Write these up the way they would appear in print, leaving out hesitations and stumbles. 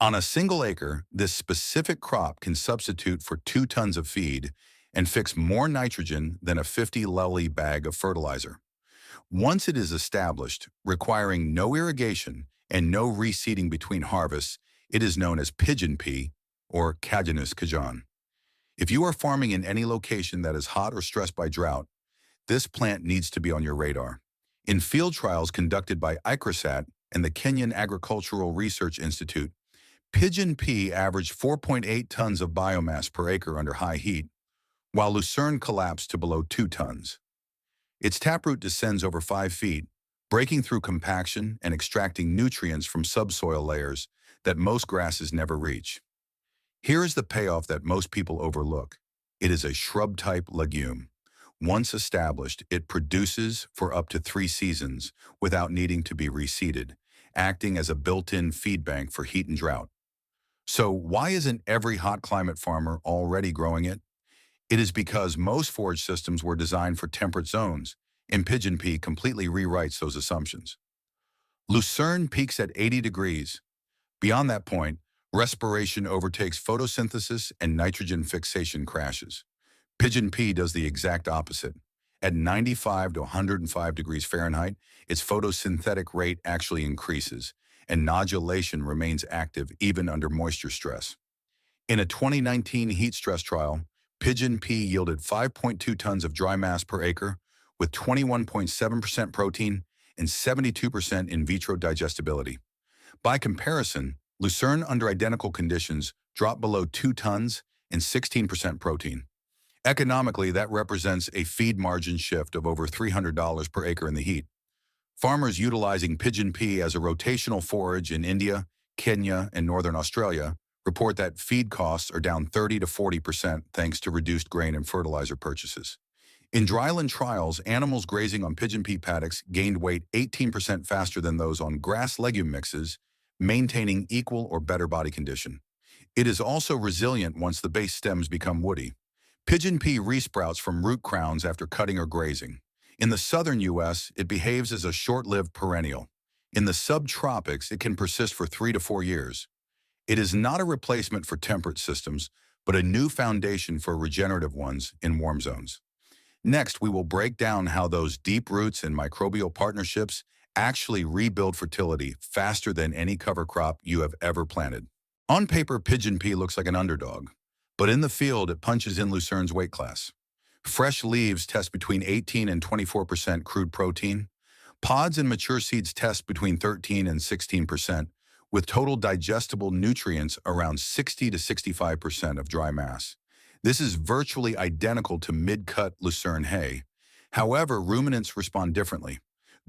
On a single acre, this specific crop can substitute for 2 tons of feed and fix more nitrogen than a 50 lely bag of fertilizer. Once it is established, requiring no irrigation and no reseeding between harvests, it is known as pigeon pea or Cajanus cajon. If you are farming in any location that is hot or stressed by drought, this plant needs to be on your radar. In field trials conducted by ICRISAT and the Kenyan Agricultural Research Institute, pigeon pea averaged 4.8 tons of biomass per acre under high heat, while lucerne collapsed to below 2 tons. Its taproot descends over 5 feet, breaking through compaction and extracting nutrients from subsoil layers that most grasses never reach. Here is the payoff that most people overlook. It is a shrub-type legume. Once established, it produces for up to 3 seasons without needing to be reseeded, acting as a built-in feed bank for heat and drought. So why isn't every hot climate farmer already growing it? It is because most forage systems were designed for temperate zones, and pigeon pea completely rewrites those assumptions. Lucerne peaks at 80 degrees. Beyond that point, respiration overtakes photosynthesis and nitrogen fixation crashes. Pigeon pea does the exact opposite. At 95 to 105 degrees Fahrenheit, its photosynthetic rate actually increases, and nodulation remains active even under moisture stress. In a 2019 heat stress trial, pigeon pea yielded 5.2 tons of dry mass per acre, with 21.7% protein and 72% in vitro digestibility. By comparison, lucerne under identical conditions dropped below 2 tons and 16% protein. Economically, that represents a feed margin shift of over $300 per acre in the heat. Farmers utilizing pigeon pea as a rotational forage in India, Kenya, and northern Australia report that feed costs are down 30 to 40% thanks to reduced grain and fertilizer purchases. In dryland trials, animals grazing on pigeon pea paddocks gained weight 18% faster than those on grass legume mixes, maintaining equal or better body condition. It is also resilient once the base stems become woody. Pigeon pea resprouts from root crowns after cutting or grazing. In the southern U.S., it behaves as a short-lived perennial. In the subtropics, it can persist for 3 to 4 years. It is not a replacement for temperate systems, but a new foundation for regenerative ones in warm zones. Next, we will break down how those deep roots and microbial partnerships actually rebuild fertility faster than any cover crop you have ever planted. On paper, pigeon pea looks like an underdog, but in the field, it punches in lucerne's weight class. Fresh leaves test between 18 and 24% crude protein. Pods and mature seeds test between 13 and 16%, with total digestible nutrients around 60 to 65% of dry mass. This is virtually identical to mid-cut lucerne hay. However, ruminants respond differently.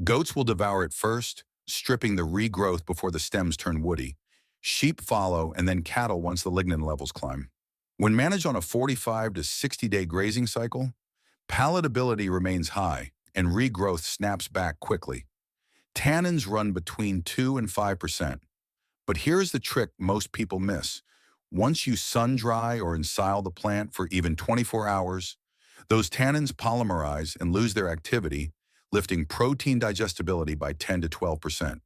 Goats will devour it first, stripping the regrowth before the stems turn woody. Sheep follow, and then cattle once the lignin levels climb. When managed on a 45 to 60-day grazing cycle, palatability remains high, and regrowth snaps back quickly. Tannins run between 2 and 5%. But here's the trick most people miss. Once you sun-dry or ensile the plant for even 24 hours, those tannins polymerize and lose their activity, lifting protein digestibility by 10 to 12%.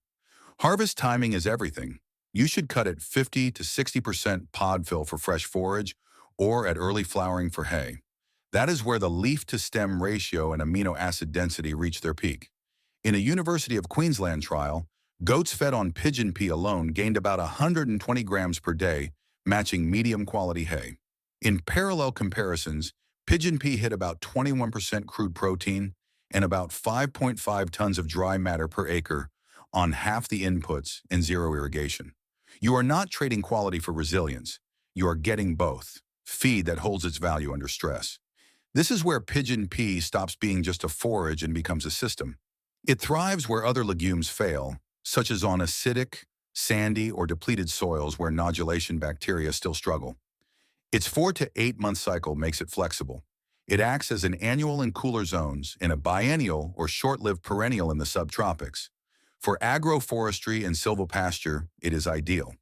Harvest timing is everything. You should cut at 50 to 60% pod fill for fresh forage or at early flowering for hay. That is where the leaf-to-stem ratio and amino acid density reach their peak. In a University of Queensland trial, goats fed on pigeon pea alone gained about 120 grams per day, matching medium-quality hay. In parallel comparisons, pigeon pea hit about 21% crude protein and about 5.5 tons of dry matter per acre on half the inputs and zero irrigation. You are not trading quality for resilience. You are getting both. Feed that holds its value under stress. This is where pigeon pea stops being just a forage and becomes a system. It thrives where other legumes fail, such as on acidic, sandy, or depleted soils where nodulation bacteria still struggle. Its 4 to 8 month cycle makes it flexible. It acts as an annual in cooler zones and a biennial or short-lived perennial in the subtropics. For agroforestry and silvopasture, it is ideal.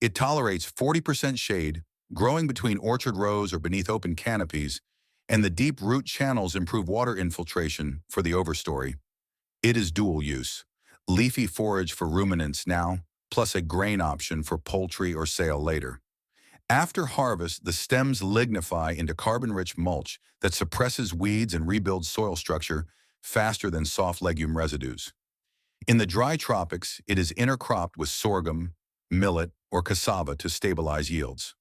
It tolerates 40% shade, growing between orchard rows or beneath open canopies, and the deep root channels improve water infiltration for the overstory. It is dual use. Leafy forage for ruminants now, plus a grain option for poultry or sale later. After harvest, the stems lignify into carbon-rich mulch that suppresses weeds and rebuilds soil structure faster than soft legume residues. In the dry tropics, it is intercropped with sorghum, millet, or cassava to stabilize yields.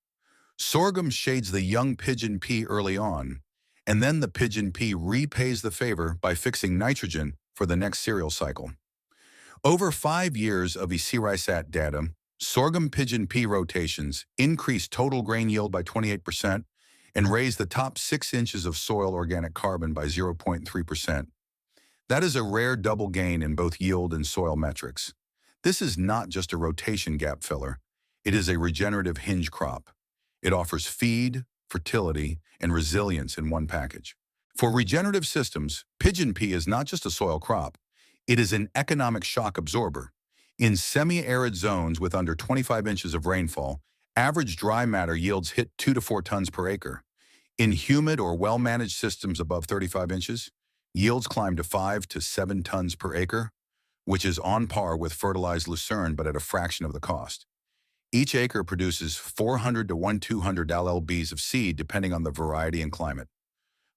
Sorghum shades the young pigeon pea early on, and then the pigeon pea repays the favor by fixing nitrogen for the next cereal cycle. Over 5 years of ECRISAT data, sorghum pigeon pea rotations increased total grain yield by 28% and raised the top 6 inches of soil organic carbon by 0.3%. That is a rare double gain in both yield and soil metrics. This is not just a rotation gap filler. It is a regenerative hinge crop. It offers feed, fertility, and resilience in one package. For regenerative systems, pigeon pea is not just a soil crop. It is an economic shock absorber. In semi-arid zones with under 25 inches of rainfall, average dry matter yields hit 2 to 4 tons per acre. In humid or well-managed systems above 35 inches, yields climb to 5 to 7 tons per acre, which is on par with fertilized lucerne but at a fraction of the cost. Each acre produces 400 to 1,200 llbs of seed depending on the variety and climate.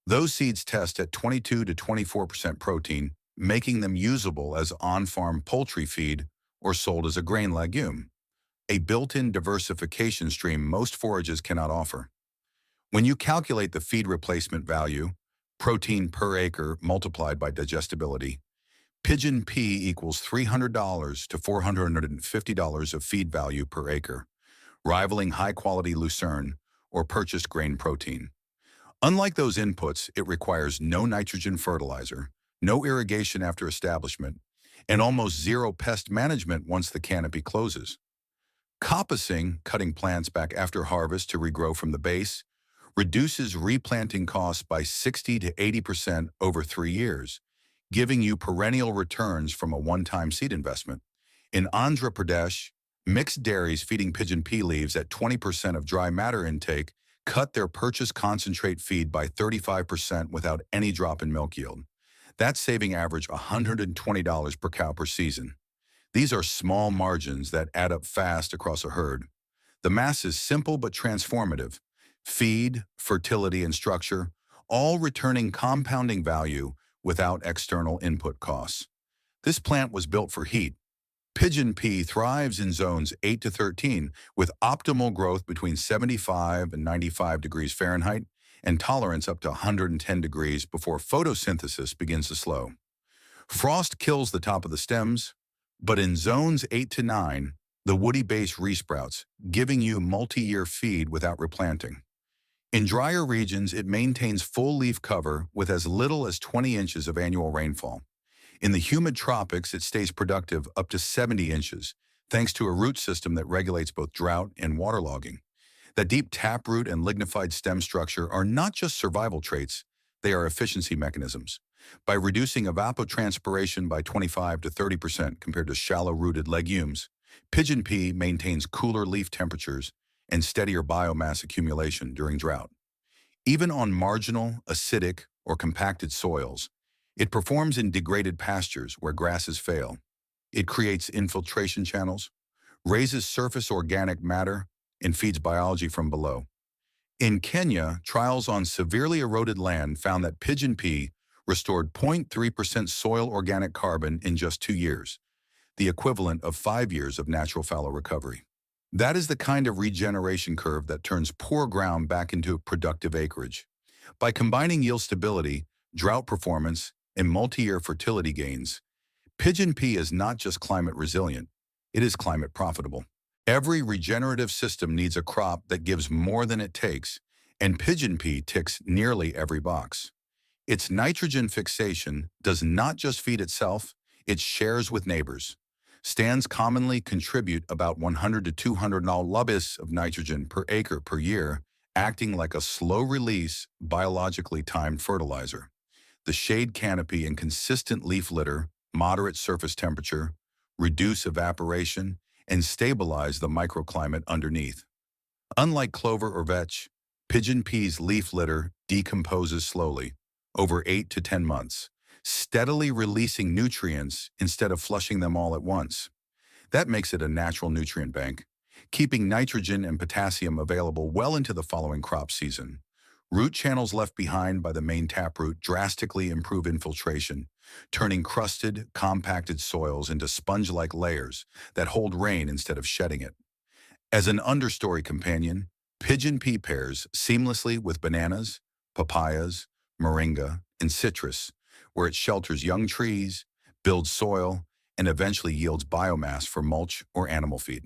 Those seeds test at 22 to 24% protein, making them usable as on-farm poultry feed or sold as a grain legume, a built-in diversification stream most forages cannot offer. When you calculate the feed replacement value, protein per acre multiplied by digestibility, pigeon pea equals $300 to $450 of feed value per acre, rivaling high-quality lucerne or purchased grain protein. Unlike those inputs, it requires no nitrogen fertilizer, no irrigation after establishment, and almost zero pest management once the canopy closes. Coppicing, cutting plants back after harvest to regrow from the base, reduces replanting costs by 60 to 80% over 3 years, giving you perennial returns from a one-time seed investment. In Andhra Pradesh, mixed dairies feeding pigeon pea leaves at 20% of dry matter intake cut their purchased concentrate feed by 35% without any drop in milk yield. That's saving average $120 per cow per season. These are small margins that add up fast across a herd. The math is simple but transformative. Feed, fertility, and structure, all returning compounding value without external input costs. This plant was built for heat. Pigeon pea thrives in zones 8 to 13 with optimal growth between 75 and 95 degrees Fahrenheit and tolerance up to 110 degrees before photosynthesis begins to slow. Frost kills the top of the stems, but in zones 8 to 9, the woody base resprouts, giving you multi-year feed without replanting. In drier regions, it maintains full leaf cover with as little as 20 inches of annual rainfall. In the humid tropics, it stays productive up to 70 inches, thanks to a root system that regulates both drought and waterlogging. That deep taproot and lignified stem structure are not just survival traits, they are efficiency mechanisms. By reducing evapotranspiration by 25 to 30% compared to shallow-rooted legumes, pigeon pea maintains cooler leaf temperatures and steadier biomass accumulation during drought. Even on marginal, acidic, or compacted soils, it performs in degraded pastures where grasses fail. It creates infiltration channels, raises surface organic matter, and feeds biology from below. In Kenya, trials on severely eroded land found that pigeon pea restored 0.3% soil organic carbon in just 2 years, the equivalent of 5 years of natural fallow recovery. That is the kind of regeneration curve that turns poor ground back into productive acreage. By combining yield stability, drought performance, and multi-year fertility gains, pigeon pea is not just climate resilient, it is climate profitable. Every regenerative system needs a crop that gives more than it takes, and pigeon pea ticks nearly every box. Its nitrogen fixation does not just feed itself, it shares with neighbors. Stands commonly contribute about 100 to 200 llbs of nitrogen per acre per year, acting like a slow-release, biologically timed fertilizer. The shade canopy and consistent leaf litter, moderate surface temperature, reduce evaporation, and stabilize the microclimate underneath. Unlike clover or vetch, pigeon pea's leaf litter decomposes slowly, over 8 to 10 months, steadily releasing nutrients instead of flushing them all at once. That makes it a natural nutrient bank, keeping nitrogen and potassium available well into the following crop season. Root channels left behind by the main taproot drastically improve infiltration, turning crusted, compacted soils into sponge-like layers that hold rain instead of shedding it. As an understory companion, pigeon pea pairs seamlessly with bananas, papayas, moringa, and citrus, where it shelters young trees, builds soil, and eventually yields biomass for mulch or animal feed.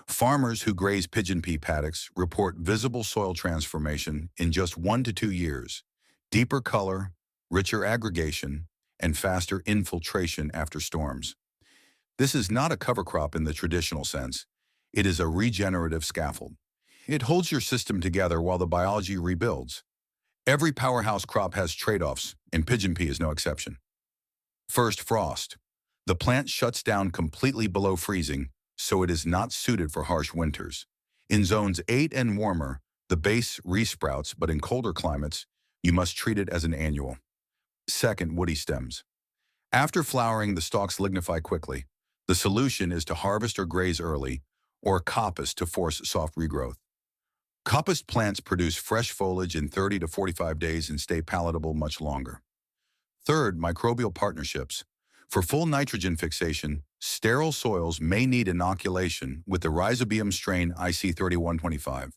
Farmers who graze pigeon pea paddocks report visible soil transformation in just 1 to 2 years, deeper color, richer aggregation, and faster infiltration after storms. This is not a cover crop in the traditional sense. It is a regenerative scaffold. It holds your system together while the biology rebuilds. Every powerhouse crop has trade-offs, and pigeon pea is no exception. First, frost. The plant shuts down completely below freezing, so it is not suited for harsh winters. In zones 8 and warmer, the base resprouts, but in colder climates, you must treat it as an annual. Second, woody stems. After flowering, the stalks lignify quickly. The solution is to harvest or graze early, or coppice to force soft regrowth. Coppiced plants produce fresh foliage in 30 to 45 days and stay palatable much longer. Third, microbial partnerships. For full nitrogen fixation, sterile soils may need inoculation with the Rhizobium strain IC3125,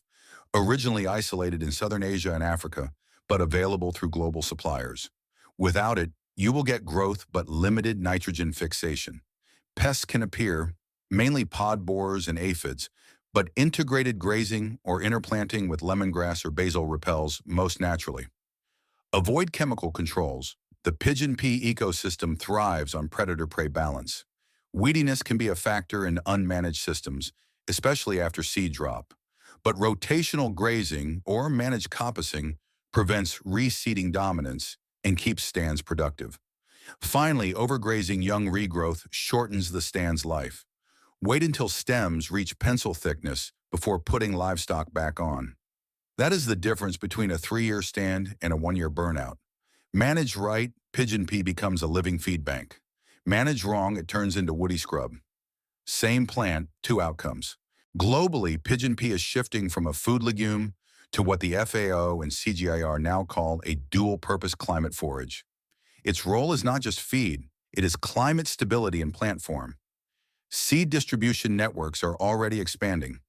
originally isolated in Southern Asia and Africa, but available through global suppliers. Without it, you will get growth but limited nitrogen fixation. Pests can appear, mainly pod borers and aphids, but integrated grazing or interplanting with lemongrass or basil repels most naturally. Avoid chemical controls. The pigeon pea ecosystem thrives on predator-prey balance. Weediness can be a factor in unmanaged systems, especially after seed drop. But rotational grazing or managed coppicing prevents reseeding dominance and keeps stands productive. Finally, overgrazing young regrowth shortens the stand's life. Wait until stems reach pencil thickness before putting livestock back on. That is the difference between a 3-year stand and a 1-year burnout. Managed right, pigeon pea becomes a living feed bank. Managed wrong, it turns into woody scrub. Same plant, 2 outcomes. Globally, pigeon pea is shifting from a food legume to what the FAO and CGIAR now call a dual-purpose climate forage. Its role is not just feed, it is climate stability in plant form. Seed distribution networks are already expanding.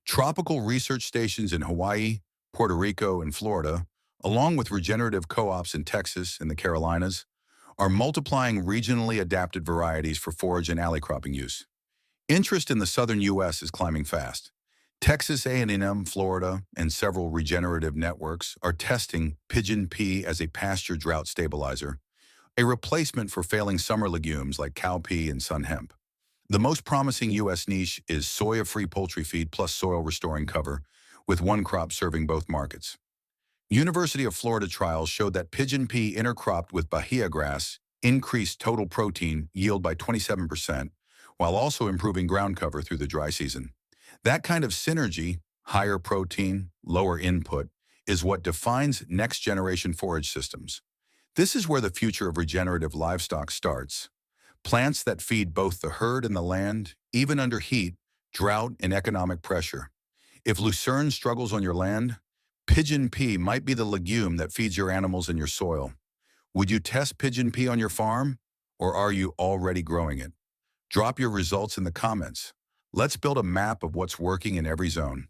Tropical research stations in Hawaii, Puerto Rico, and Florida, along with regenerative co-ops in Texas and the Carolinas, are multiplying regionally adapted varieties for forage and alley cropping use. Interest in the southern U.S. is climbing fast. Texas A&M, Florida, and several regenerative networks are testing pigeon pea as a pasture drought stabilizer, a replacement for failing summer legumes like cowpea and sun hemp. The most promising U.S. niche is soya-free poultry feed plus soil-restoring cover, with one crop serving both markets. University of Florida trials showed that pigeon pea intercropped with Bahia grass increased total protein yield by 27%, while also improving ground cover through the dry season. That kind of synergy, higher protein, lower input, is what defines next-generation forage systems. This is where the future of regenerative livestock starts. Plants that feed both the herd and the land, even under heat, drought, and economic pressure. If lucerne struggles on your land, pigeon pea might be the legume that feeds your animals and your soil. Would you test pigeon pea on your farm, or are you already growing it? Drop your results in the comments. Let's build a map of what's working in every zone.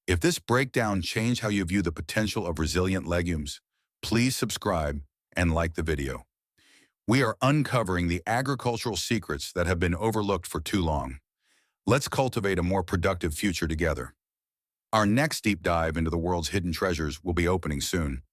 If this breakdown changed how you view the potential of resilient legumes, please subscribe and like the video. We are uncovering the agricultural secrets that have been overlooked for too long. Let's cultivate a more productive future together. Our next deep dive into the world's hidden treasures will be opening soon.